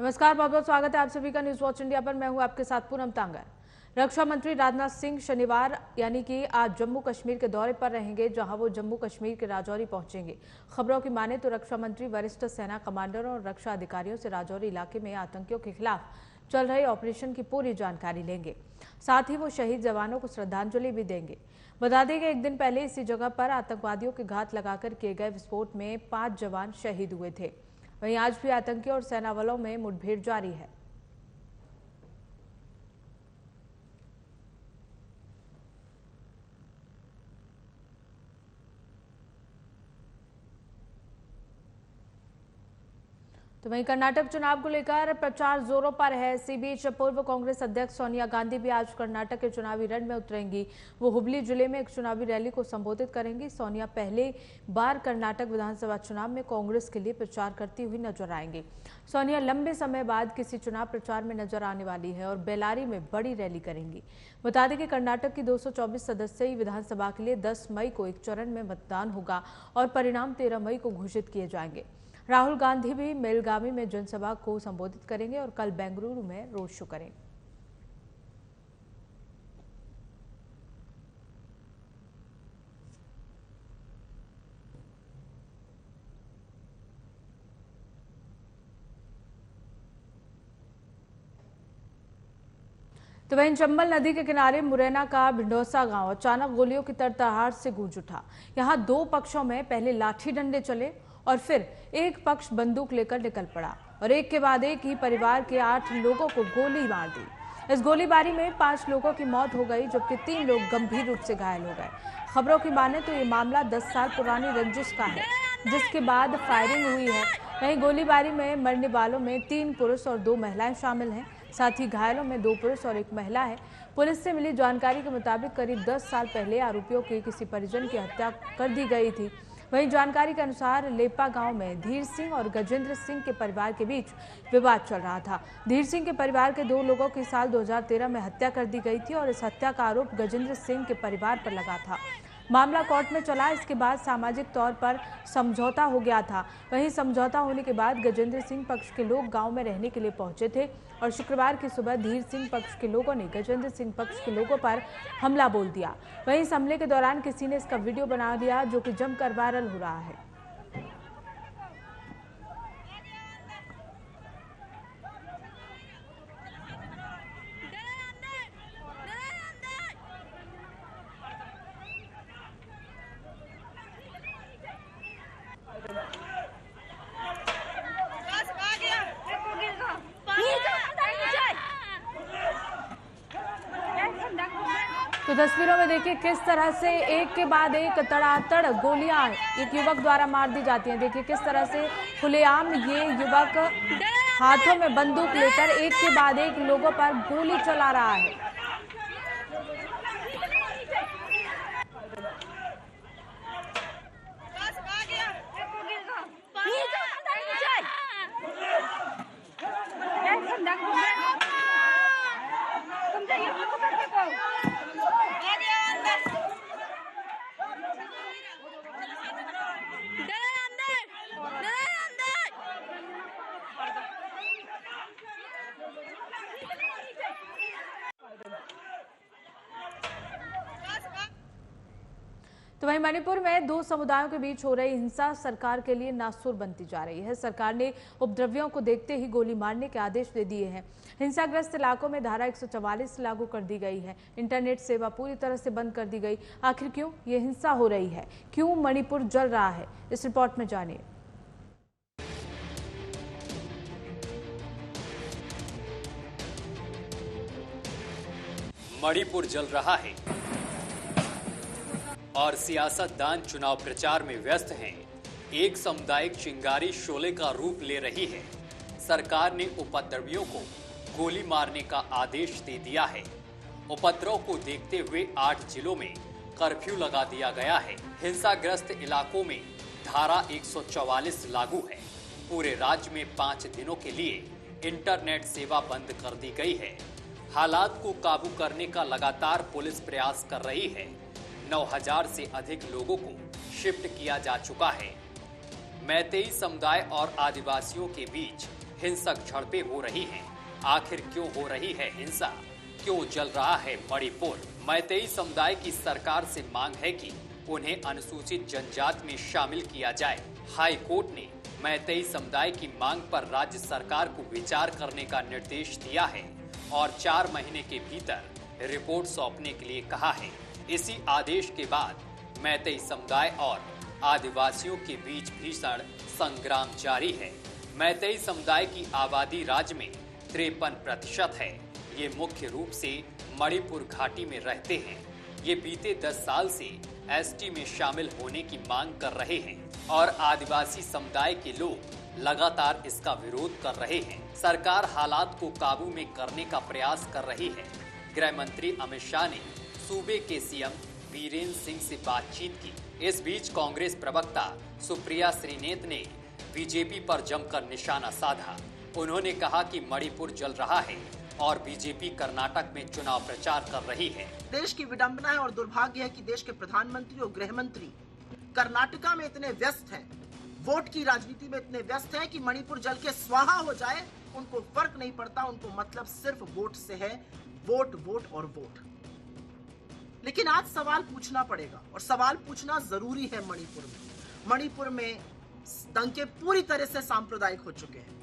नमस्कार, बहुत बहुत स्वागत है आप सभी का न्यूज वॉच इंडिया पर। मैं हूं आपके साथ पूनम तांगर। रक्षा मंत्री राजनाथ सिंह शनिवार यानी कि आज जम्मू कश्मीर के दौरे पर रहेंगे, जहां वो जम्मू कश्मीर के राजौरी पहुंचेंगे। खबरों की माने तो रक्षा मंत्री वरिष्ठ सेना कमांडरों और रक्षा अधिकारियों से राजौरी इलाके में आतंकियों के खिलाफ चल रहे ऑपरेशन की पूरी जानकारी लेंगे। साथ ही वो शहीद जवानों को श्रद्धांजलि भी देंगे। बता दें कि एक दिन पहले इसी जगह पर आतंकवादियों के घात लगाकर किए गए विस्फोट में 5 जवान शहीद हुए थे। वहीं आज भी आतंकियों और सेना बलों में मुठभेड़ जारी है। तो वहीं कर्नाटक चुनाव को लेकर प्रचार जोरों पर है। इसी बीच पूर्व कांग्रेस अध्यक्ष सोनिया गांधी भी आज कर्नाटक के चुनावी रण में उतरेंगी। वो हुबली जिले में एक चुनावी रैली को संबोधित करेंगी। सोनिया पहली बार कर्नाटक विधानसभा चुनाव में कांग्रेस के लिए प्रचार करती हुई नजर आएंगी। सोनिया लंबे समय बाद किसी चुनाव प्रचार में नजर आने वाली है और बेलारी में बड़ी रैली करेंगी। बता दें कि कर्नाटक की 224 सदस्यीय विधानसभा के लिए 10 मई को एक चरण में मतदान होगा और परिणाम 13 मई को घोषित किए जाएंगे। राहुल गांधी भी बेलगावी में जनसभा को संबोधित करेंगे और कल बेंगलुरु में रोड शो करेंगे। तो वहीं चंबल नदी के किनारे मुरैना का भिंडोसा गांव अचानक गोलियों की तड़तड़ाहट से गूंज उठा। यहां दो पक्षों में पहले लाठी डंडे चले और फिर एक पक्ष बंदूक लेकर निकल पड़ा और एक के बाद एक ही परिवार के 8 लोगों को गोली मार दी। इस गोलीबारी में 5 लोगों की मौत हो गई, जबकि 3 लोग गंभीर रूप से घायल हो गए। खबरों की माने तो ये मामला 10 साल पुरानी रंजिश का है, जिसके बाद फायरिंग हुई है। वहीं गोलीबारी में मरने वालों में 3 पुरुष और 2 महिलाएं शामिल हैं। साथ ही घायलों में 2 पुरुष और 1 महिला है। पुलिस से मिली जानकारी के मुताबिक करीब 10 साल पहले आरोपियों की किसी परिजन की हत्या कर दी गई थी। वहीं जानकारी के अनुसार लेपा गांव में धीर सिंह और गजेंद्र सिंह के परिवार के बीच विवाद चल रहा था। धीर सिंह के परिवार के 2 लोगों की साल 2013 में हत्या कर दी गई थी और इस हत्या का आरोप गजेंद्र सिंह के परिवार पर लगा था। मामला कोर्ट में चला। इसके बाद सामाजिक तौर पर समझौता हो गया था। वहीं समझौता होने के बाद गजेंद्र सिंह पक्ष के लोग गांव में रहने के लिए पहुंचे थे और शुक्रवार की सुबह धीर सिंह पक्ष के लोगों ने गजेंद्र सिंह पक्ष के लोगों पर हमला बोल दिया। वहीं इस हमले के दौरान किसी ने इसका वीडियो बना दिया, जो कि जमकर वायरल हो रहा है। तो तस्वीरों में देखिए किस तरह से एक के बाद एक तड़ातड़ गोलियां एक युवक द्वारा मार दी जाती हैं। देखिए किस तरह से खुलेआम ये युवक हाथों में बंदूक लेकर एक के बाद एक लोगों पर गोली चला रहा है। तो वहीं मणिपुर में 2 समुदायों के बीच हो रही हिंसा सरकार के लिए नासुर बनती जा रही है। सरकार ने उपद्रवियों को देखते ही गोली मारने के आदेश दे दिए हैं। हिंसाग्रस्त इलाकों में धारा 144 लागू कर दी गई है। इंटरनेट सेवा पूरी तरह से बंद कर दी गई। आखिर क्यों ये हिंसा हो रही है, क्यों मणिपुर जल रहा है, इस रिपोर्ट में जानिए। मणिपुर जल रहा है और सियासतदान चुनाव प्रचार में व्यस्त हैं। एक सामुदायिक चिंगारी शोले का रूप ले रही है। सरकार ने उपद्रवियों को गोली मारने का आदेश दे दिया है। उपद्रव को देखते हुए 8 जिलों में कर्फ्यू लगा दिया गया है। हिंसाग्रस्त इलाकों में धारा 144 लागू है। पूरे राज्य में 5 दिनों के लिए इंटरनेट सेवा बंद कर दी गई है। हालात को काबू करने का लगातार पुलिस प्रयास कर रही है। 9000 से अधिक लोगों को शिफ्ट किया जा चुका है। मैतेई समुदाय और आदिवासियों के बीच हिंसक झड़पें हो रही हैं। आखिर क्यों हो रही है हिंसा, क्यों जल रहा है मणिपुर? मैतेई समुदाय की सरकार से मांग है कि उन्हें अनुसूचित जनजाति में शामिल किया जाए। हाई कोर्ट ने मैतेई समुदाय की मांग पर राज्य सरकार को विचार करने का निर्देश दिया है और 4 महीने के भीतर रिपोर्ट सौंपने के लिए कहा है। इसी आदेश के बाद मैतेई समुदाय और आदिवासियों के बीच भीषण संग्राम जारी है। मैतेई समुदाय की आबादी राज्य में 53% है। ये मुख्य रूप से मणिपुर घाटी में रहते हैं। ये बीते 10 साल से एसटी में शामिल होने की मांग कर रहे हैं और आदिवासी समुदाय के लोग लगातार इसका विरोध कर रहे हैं। सरकार हालात को काबू में करने का प्रयास कर रही है। गृह मंत्री अमित शाह ने सूबे के सीएम बीरेन सिंह से बातचीत की। इस बीच कांग्रेस प्रवक्ता सुप्रिया श्रीनेत ने बीजेपी पर जमकर निशाना साधा। उन्होंने कहा कि मणिपुर जल रहा है और बीजेपी कर्नाटक में चुनाव प्रचार कर रही है। देश की विडंबना है और दुर्भाग्य है कि देश के प्रधानमंत्री और गृह मंत्री कर्नाटका में इतने व्यस्त हैं, वोट की राजनीति में इतने व्यस्त हैं कि मणिपुर जल के स्वाहा हो जाए उनको फर्क नहीं पड़ता। उनको मतलब सिर्फ वोट से है, वोट वोट और वोट। लेकिन आज सवाल पूछना पड़ेगा और सवाल पूछना जरूरी है। मणिपुर में दंगे पूरी तरह से सांप्रदायिक हो चुके हैं।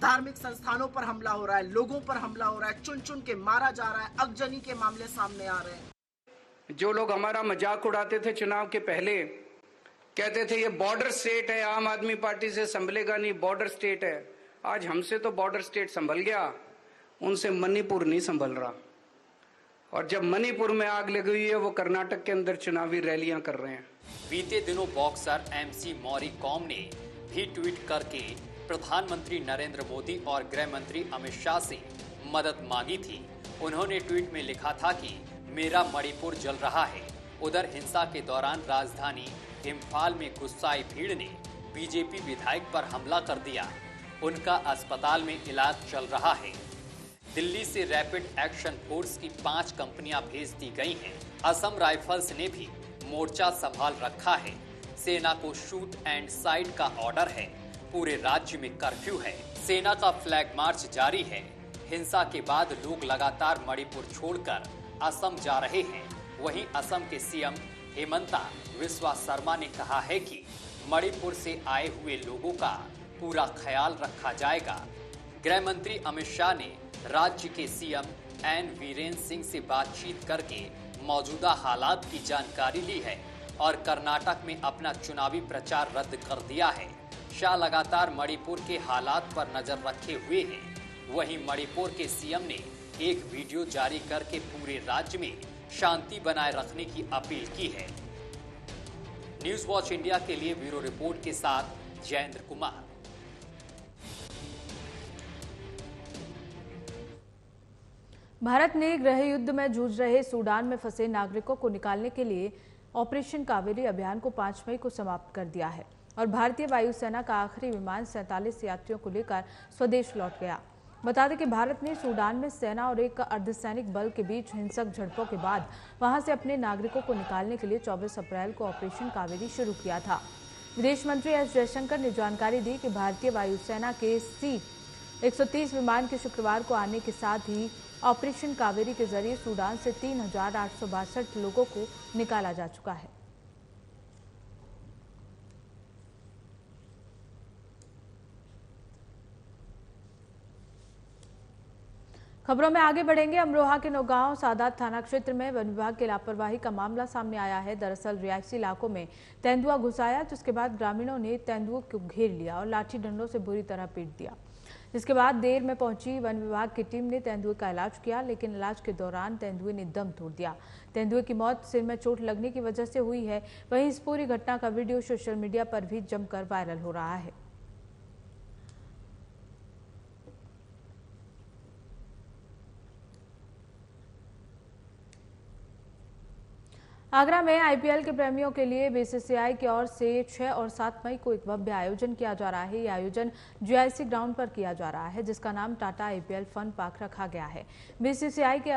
धार्मिक संस्थानों पर हमला हो रहा है, लोगों पर हमला हो रहा है, चुन चुन के मारा जा रहा है, अगजनी के मामले सामने आ रहे हैं। जो लोग हमारा मजाक उड़ाते थे चुनाव के पहले, कहते थे ये बॉर्डर स्टेट है, आम आदमी पार्टी से संभलेगा नहीं, बॉर्डर स्टेट है। आज हमसे तो बॉर्डर स्टेट संभल गया, उनसे मणिपुर नहीं संभल रहा। और जब मणिपुर में आग लगी हुई है, वो कर्नाटक के अंदर चुनावी रैलियां कर रहे हैं। बीते दिनों बॉक्सर एमसी मौरी कॉम ने भी ट्वीट करके प्रधानमंत्री नरेंद्र मोदी और गृह मंत्री अमित शाह से मदद मांगी थी। उन्होंने ट्वीट में लिखा था कि मेरा मणिपुर जल रहा है। उधर हिंसा के दौरान राजधानी इम्फाल में गुस्साई भीड़ ने बीजेपी विधायक पर हमला कर दिया। उनका अस्पताल में इलाज चल रहा है। दिल्ली से रैपिड एक्शन फोर्स की 5 कंपनियां भेज दी गई हैं। असम राइफल्स ने भी मोर्चा संभाल रखा है। सेना को शूट एंड साइड का ऑर्डर है। पूरे राज्य में कर्फ्यू है। सेना का फ्लैग मार्च जारी है। हिंसा के बाद लोग लगातार मणिपुर छोड़कर असम जा रहे हैं। वहीं असम के सीएम हेमंता बिस्वा शर्मा ने कहा है कि मणिपुर से आए हुए लोगों का पूरा ख्याल रखा जाएगा। गृह मंत्री अमित शाह ने राज्य के सीएम एन वीरेन सिंह से बातचीत करके मौजूदा हालात की जानकारी ली है और कर्नाटक में अपना चुनावी प्रचार रद्द कर दिया है। शाह लगातार मणिपुर के हालात पर नजर रखे हुए हैं। वहीं मणिपुर के सीएम ने एक वीडियो जारी करके पूरे राज्य में शांति बनाए रखने की अपील की है। न्यूज वॉच इंडिया के लिए ब्यूरो रिपोर्ट के साथ जयेंद्र कुमार। भारत ने गृह युद्ध में जूझ रहे सूडान में फंसे नागरिकों को निकालने के लिए ऑपरेशन कावेरी अभियान को 5 मई को समाप्त कर दिया है और भारतीय वायुसेना का आखिरी विमान 47 यात्रियों को लेकर स्वदेश लौट गया। बता दें कि भारत ने सूडान में सेना और एक अर्धसैनिक बल के बीच हिंसक झड़पों के बाद वहां से अपने नागरिकों को निकालने के लिए 24 अप्रैल को ऑपरेशन कावेरी शुरू किया था। विदेश मंत्री एस जयशंकर ने जानकारी दी कि भारतीय वायुसेना के C-130 विमान के शुक्रवार को आने के साथ ही ऑपरेशन कावेरी के जरिए सूडान से 3,862 लोगों को निकाला जा चुका है। खबरों में आगे बढ़ेंगे। अमरोहा के नौगांव सादात थाना क्षेत्र में वन विभाग की लापरवाही का मामला सामने आया है। दरअसल रिहायशी इलाकों में तेंदुआ घुस आया, जिसके बाद ग्रामीणों ने तेंदुओं को घेर लिया और लाठी डंडों से बुरी तरह पीट दिया। जिसके बाद देर में पहुंची वन विभाग की टीम ने तेंदुए का इलाज किया, लेकिन इलाज के दौरान तेंदुए ने दम तोड़ दिया। तेंदुए की मौत सिर में चोट लगने की वजह से हुई है। वहीं इस पूरी घटना का वीडियो सोशल मीडिया पर भी जमकर वायरल हो रहा है। आगरा में आईपीएल के प्रेमियों के लिए बीसीसीआई की ओर से 6 और 7 मई को एक भव्य आयोजन किया जा रहा है। यह आयोजन जीआईसी ग्राउंड पर किया जा रहा है, जिसका नाम टाटा आईपीएल फन पार्क रखा गया है। बीसीसीआई के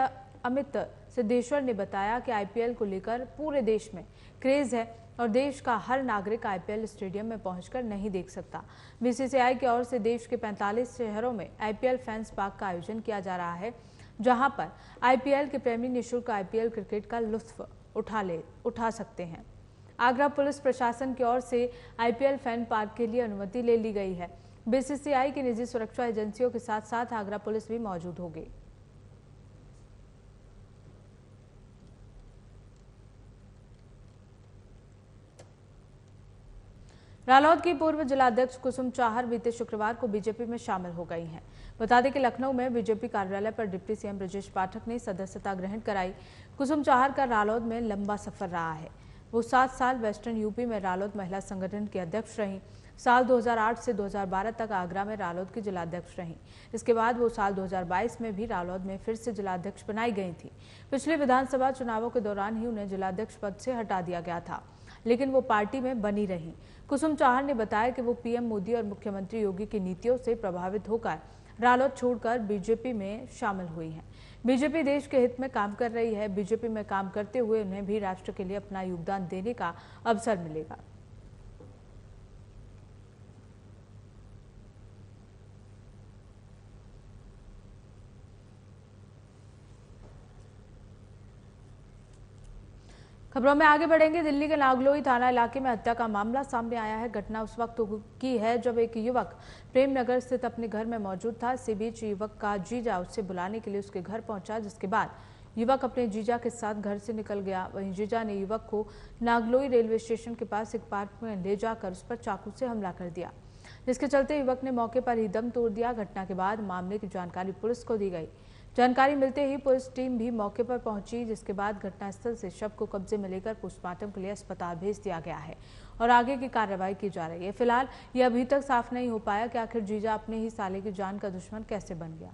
अमित सिद्धेश्वर ने बताया कि आईपीएल को लेकर पूरे देश में क्रेज है। और देश का हर नागरिक आईपीएल स्टेडियम में पहुंचकर नहीं देख सकता। बीसीसीआई की ओर से देश के 45 शहरों में आईपीएल फैंस पार्क का आयोजन किया जा रहा है, जहां पर आईपीएल के प्रेमी निःशुल्क आईपीएल क्रिकेट का लुत्फ उठा सकते हैं। आगरा पुलिस प्रशासन की ओर से आईपीएल फैन पार्क के लिए अनुमति ले ली गई है। बीसीसीआई की निजी सुरक्षा एजेंसियों के साथ साथ आगरा पुलिस भी मौजूद होगी। रालोद की पूर्व जिलाध्यक्ष कुसुम चाहर बीते शुक्रवार को बीजेपी में शामिल हो गई हैं। बता दें कि लखनऊ में बीजेपी कार्यालय पर डिप्टी सीएम ब्रजेश पाठक ने सदस्यता ग्रहण कराई। कुसुम चाहर का रालोद में लंबा सफर रहा है। वो 7 साल वेस्टर्न यूपी में रालोद महिला संगठन की अध्यक्ष रहीं। साल 2008 से 2012 तक आगरा में रालोद की जिलाध्यक्ष रहीं। इसके बाद वो साल 2022 में भी रालोद में फिर से जिलाध्यक्ष बनाई गई थी। पिछले विधानसभा चुनावों के दौरान ही उन्हें जिलाध्यक्ष पद से हटा दिया गया था, लेकिन वो पार्टी में बनी रही। कुसुम चाहर ने बताया कि वो पीएम मोदी और मुख्यमंत्री योगी की नीतियों से प्रभावित होकर रालोद छोड़कर बीजेपी में शामिल हुई हैं। बीजेपी देश के हित में काम कर रही है। बीजेपी में काम करते हुए उन्हें भी राष्ट्र के लिए अपना योगदान देने का अवसर मिलेगा। खबरों में आगे बढ़ेंगे। दिल्ली के नागलोई थाना इलाके में हत्या का मामला सामने आया है। घटना उस वक्त की है जब एक युवक प्रेम नगर स्थित अपने घर में मौजूद था। इसी बीच युवक का जीजा उससे बुलाने के लिए उसके घर पहुंचा, जिसके बाद युवक अपने जीजा के साथ घर से निकल गया। वहीं जीजा ने युवक को नागलोई रेलवे स्टेशन के पास एक पार्क में ले जाकर उस पर चाकू से हमला कर दिया, जिसके चलते युवक ने मौके पर ही दम तोड़ दिया। घटना के बाद मामले की जानकारी पुलिस को दी गई। जानकारी मिलते ही पुलिस टीम भी मौके पर पहुंची, जिसके बाद घटनास्थल से शव को कब्जे में लेकर पोस्टमार्टम के लिए अस्पताल भेज दिया गया है और आगे की कार्रवाई की जा रही है। फिलहाल ये अभी तक साफ नहीं हो पाया कि आखिर जीजा अपने ही साले की जान का दुश्मन कैसे बन गया।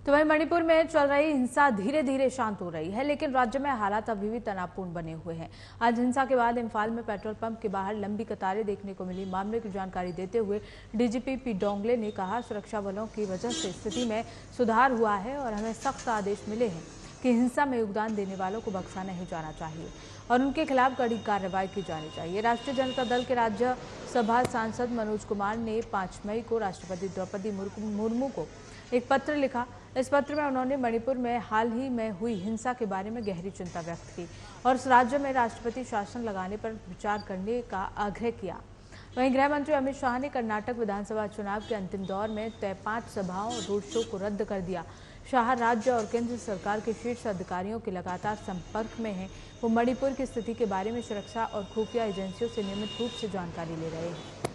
तो वहीं मणिपुर में चल रही हिंसा धीरे धीरे शांत हो रही है, लेकिन राज्य में हालात अभी भी तनावपूर्ण बने हुए हैं। आज हिंसा के बाद इम्फाल में पेट्रोल पंप के बाहर लंबी कतारें देखने को मिली। मामले की जानकारी देते हुए डीजीपी पी डोंगले ने कहा, सुरक्षा बलों की वजह से स्थिति में सुधार हुआ है और हमें सख्त आदेश मिले हैं कि हिंसा में योगदान देने वालों को बख्शा नहीं जाना चाहिए और उनके खिलाफ कड़ी कार्रवाई की जानी चाहिए। राष्ट्रीय जनता दल के राज्यसभा सांसद मनोज कुमार ने 5 मई को राष्ट्रपति द्रौपदी मुर्मू को एक पत्र लिखा। इस पत्र में उन्होंने मणिपुर में हाल ही में हुई हिंसा के बारे में गहरी चिंता व्यक्त की और इस राज्य में राष्ट्रपति शासन लगाने पर विचार करने का आग्रह किया। वहीं गृह मंत्री अमित शाह ने कर्नाटक विधानसभा चुनाव के अंतिम दौर में तय 5 सभाओं और रोड शो को रद्द कर दिया। शाह राज्य और केंद्र सरकार के शीर्ष अधिकारियों के लगातार संपर्क में हैं। वो मणिपुर की स्थिति के बारे में सुरक्षा और खुफिया एजेंसियों से नियमित रूप से जानकारी ले रहे हैं।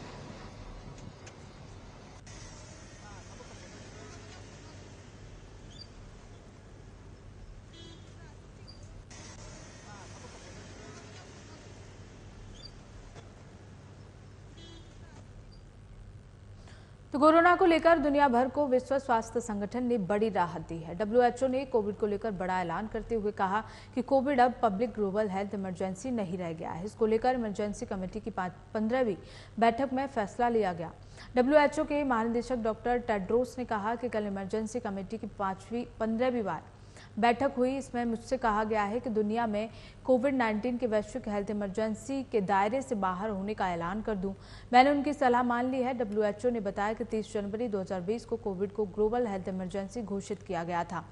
तो कोरोना को लेकर दुनिया भर को विश्व स्वास्थ्य संगठन ने बड़ी राहत दी है। डब्ल्यूएचओ ने कोविड को लेकर बड़ा ऐलान करते हुए कहा कि कोविड अब पब्लिक ग्लोबल हेल्थ इमरजेंसी नहीं रह गया है। इसको लेकर इमरजेंसी कमेटी की 15वीं बैठक में फैसला लिया गया। डब्ल्यूएचओ के महानिदेशक डॉक्टर टेड्रोस ने कहा कि कल इमरजेंसी कमेटी की 15वीं बार बैठक हुई। इसमें मुझसे कहा गया है कि दुनिया में कोविड-19 के वैश्विक हेल्थ इमरजेंसी के दायरे से बाहर होने का ऐलान कर दूं। मैंने उनकी सलाह मान ली है। डब्ल्यूएचओ ने बताया कि 30 जनवरी 2020 को कोविड को ग्लोबल हेल्थ इमरजेंसी घोषित किया गया था।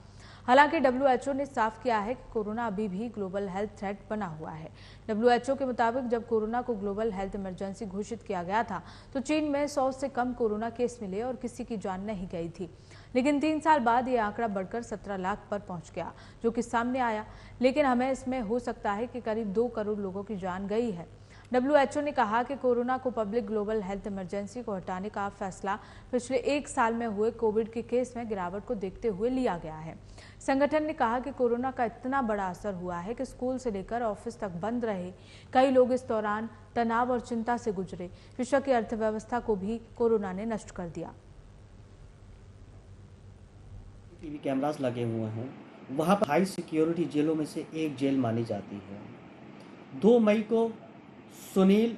हालांकि डब्ल्यूएचओ ने साफ किया है कि कोरोना अभी भी ग्लोबल हेल्थ थ्रेट बना हुआ है। डब्ल्यूएचओ के मुताबिक जब कोरोना को ग्लोबल हेल्थ इमरजेंसी घोषित किया गया था तो चीन में 100 से कम कोरोना केस मिले और किसी की जान नहीं गई थी, लेकिन 3 साल बाद ये आंकड़ा बढ़कर 17 लाख पर पहुंच गया, जो कि सामने आया। लेकिन हमें इसमें हो सकता है कि करीब 2 करोड़ लोगों की जान गई है। डब्ल्यूएचओ ने कहा कि कोरोना को पब्लिक ग्लोबल हेल्थ इमरजेंसी को हटाने का फैसला पिछले 1 साल में हुए कोविड के केस में गिरावट को देखते हुए लिया गया है। संगठन ने कहा कि कोरोना का इतना बड़ा असर हुआ है कि स्कूल से लेकर ऑफिस तक बंद रहे। कई लोग इस दौरान तनाव और चिंता से गुजरे। विश्व की अर्थव्यवस्था को भी कोरोना ने नष्ट कर दिया। टीवी कैमरास लगे हुए हैं, वहाँ पर हाई सिक्योरिटी जेलों में से एक जेल मानी जाती है। 2 मई को सुनील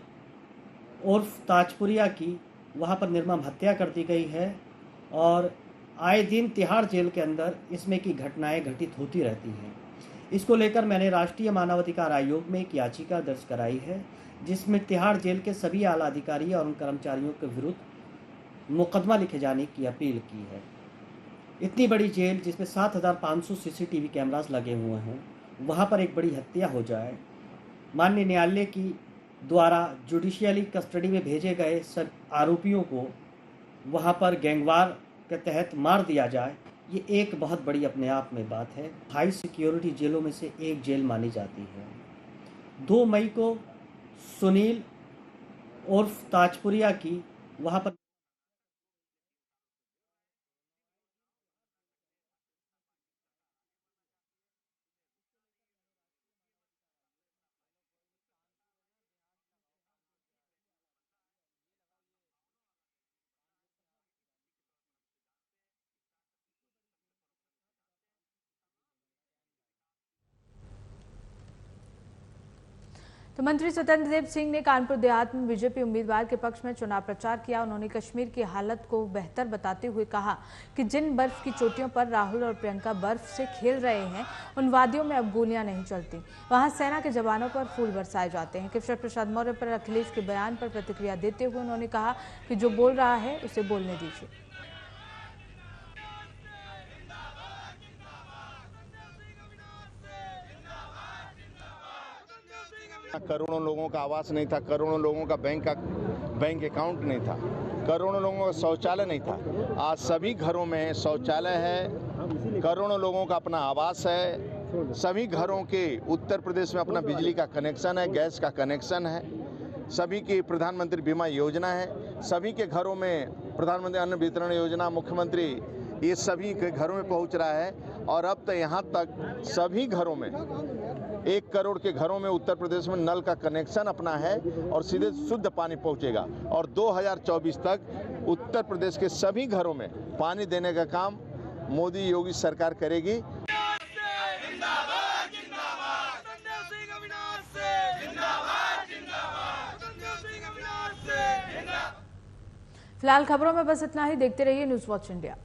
उर्फ ताजपुरिया की वहाँ पर निर्मम हत्या कर दी गई है और आए दिन तिहाड़ जेल के अंदर इसमें की घटनाएं घटित होती रहती हैं। इसको लेकर मैंने राष्ट्रीय मानवाधिकार आयोग में एक याचिका दर्ज कराई है, जिसमें तिहाड़ जेल के सभी आला अधिकारी और उन कर्मचारियों के विरुद्ध मुकदमा लिखे जाने की अपील की है। इतनी बड़ी जेल जिसमें 7,500 सीसीटीवी कैमरास लगे हुए हों, वहाँ पर एक बड़ी हत्या हो जाए, माननीय न्यायालय की द्वारा जुडिशियली कस्टडी में भेजे गए सब आरोपियों को वहाँ पर गैंगवार के तहत मार दिया जाए, ये एक बहुत बड़ी अपने आप में बात है। हाई सिक्योरिटी जेलों में से एक जेल मानी जाती है। 2 मई को सुनील उर्फ ताजपुरिया की वहाँ पर तो मंत्री स्वतंत्र देव सिंह ने कानपुर देहात में बीजेपी उम्मीदवार के पक्ष में चुनाव प्रचार किया। उन्होंने कश्मीर की हालत को बेहतर बताते हुए कहा कि जिन बर्फ की चोटियों पर राहुल और प्रियंका बर्फ से खेल रहे हैं, उन वादियों में अब गोलियां नहीं चलती। वहां सेना के जवानों पर फूल बरसाए जाते हैं। केशव प्रसाद मौर्य पर अखिलेश के बयान पर प्रतिक्रिया देते हुए उन्होंने कहा कि जो बोल रहा है उसे बोलने दीजिए। करोड़ों लोगों का आवास नहीं था, करोड़ों लोगों का बैंक अकाउंट नहीं था, करोड़ों लोगों का शौचालय नहीं था। आज सभी घरों में शौचालय है, करोड़ों लोगों का अपना आवास है, सभी घरों के उत्तर प्रदेश में अपना बिजली का कनेक्शन है, गैस का कनेक्शन है, सभी की प्रधानमंत्री बीमा योजना है, सभी के घरों में प्रधानमंत्री अन्न वितरण योजना, मुख्यमंत्री, ये सभी के घरों में पहुंच रहा है। और अब तो यहाँ तक सभी घरों में 1 करोड़ के घरों में उत्तर प्रदेश में नल का कनेक्शन अपना है और सीधे शुद्ध पानी पहुंचेगा। और 2024 तक उत्तर प्रदेश के सभी घरों में पानी देने का काम मोदी योगी सरकार करेगी। फिलहाल खबरों में बस इतना ही। देखते रहिए न्यूज़ वॉच इंडिया।